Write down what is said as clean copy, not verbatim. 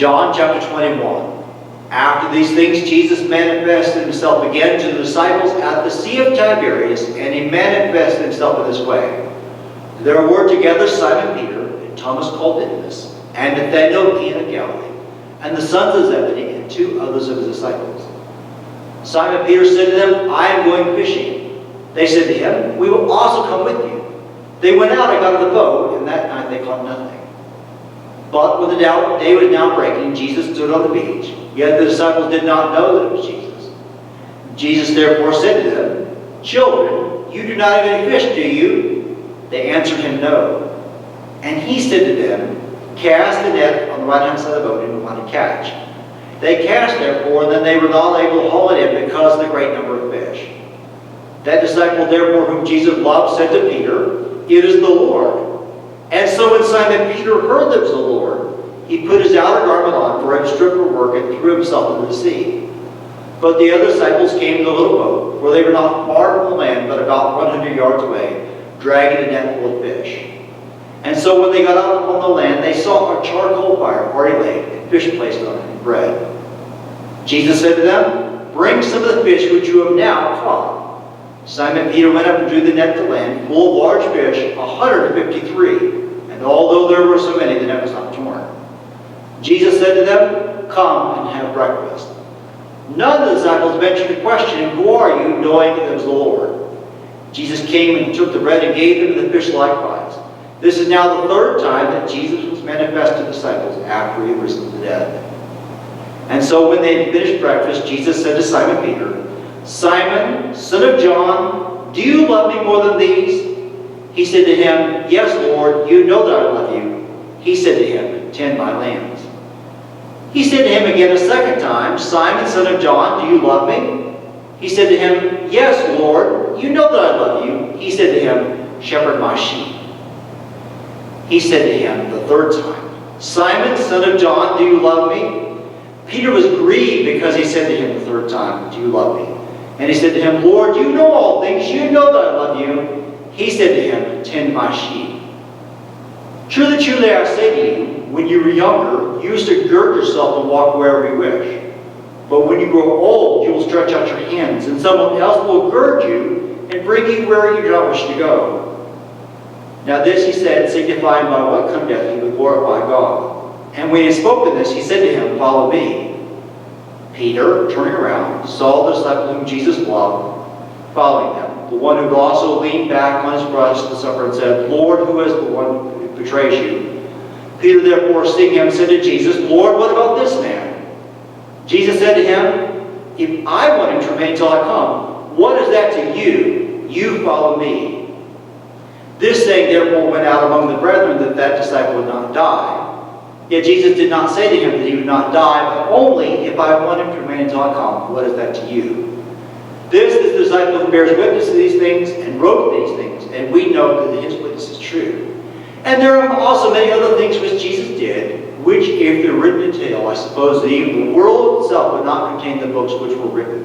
John chapter 21. After these things, Jesus manifested himself again to the disciples at the Sea of Tiberias, and he manifested himself in this way. There were together Simon Peter, and Thomas called Didymus, and Nathanael king of Galilee, and the sons of Zebedee, and two others of his disciples. Simon Peter said to them, I am going fishing. They said to him, we will also come with you. They went out and got in the boat, and that night they caught nothing. But when the day was now breaking, Jesus stood on the beach. Yet the disciples did not know that it was Jesus. Jesus therefore said to them, children, you do not have any fish, do you? They answered him, no. And he said to them, cast the net on the right-hand side of the boat, and you will find a catch. They cast therefore, and then they were not able to haul it in because of the great number of fish. That disciple therefore whom Jesus loved said to Peter, it is the Lord. And so when Simon Peter heard that it was the Lord, he put his outer garment on, for a strip of work, and threw himself into the sea. But the other disciples came in the little boat, for they were not far from the land, but about 100 yards away, dragging a net full of fish. And so when they got out upon the land, they saw a charcoal fire already laid, and fish placed on it, and bread. Jesus said to them, bring some of the fish which you have now caught. Simon Peter went up and drew the net to land, full of large fish, 153. And although there were so many, the net was not torn. Jesus said to them, come and have breakfast. None of the disciples ventured to question him, who are you, knowing that it was the Lord? Jesus came and took the bread and gave them the fish likewise. This is now the third time that Jesus was manifest to the disciples after he had risen from the dead. And so when they had finished breakfast, Jesus said to Simon Peter, Simon, son of John, do you love me more than these? He said to him, yes, Lord, you know that I love you. He said to him, tend my lambs. He said to him again a second time, Simon, son of John, do you love me? He said to him, yes, Lord, you know that I love you. He said to him, shepherd my sheep. He said to him the third time, Simon, son of John, do you love me? Peter was grieved because he said to him the third time, do you love me? And he said to him, Lord, you know all things. You know that I love you. He said to him, tend my sheep. Truly, truly, I say to you, when you were younger, you used to gird yourself and walk wherever you wish. But when you grow old, you will stretch out your hands, and someone else will gird you and bring you where you do not wish to go. Now this he said, signifying by what cometh he would glorify God. And when he had spoken this, he said to him, follow me. Peter, turning around, saw the disciple whom Jesus loved, following them, the one who also leaned back on his breast to supper and said, Lord, who is the one who betrays you? Peter therefore, seeing him, said to Jesus, Lord, what about this man? Jesus said to him, if I want him to remain till I come, what is that to you? You follow me. This saying therefore went out among the brethren that that disciple would not die. Yet Jesus did not say to him that he would not die, but only, if I want him to remain until I come, what is that to you? This is the disciple who bears witness to these things and wrote these things, and we know that his witness is true. And there are also many other things which Jesus did, which if they're written in detail, I suppose that even the world itself would not contain the books which were written.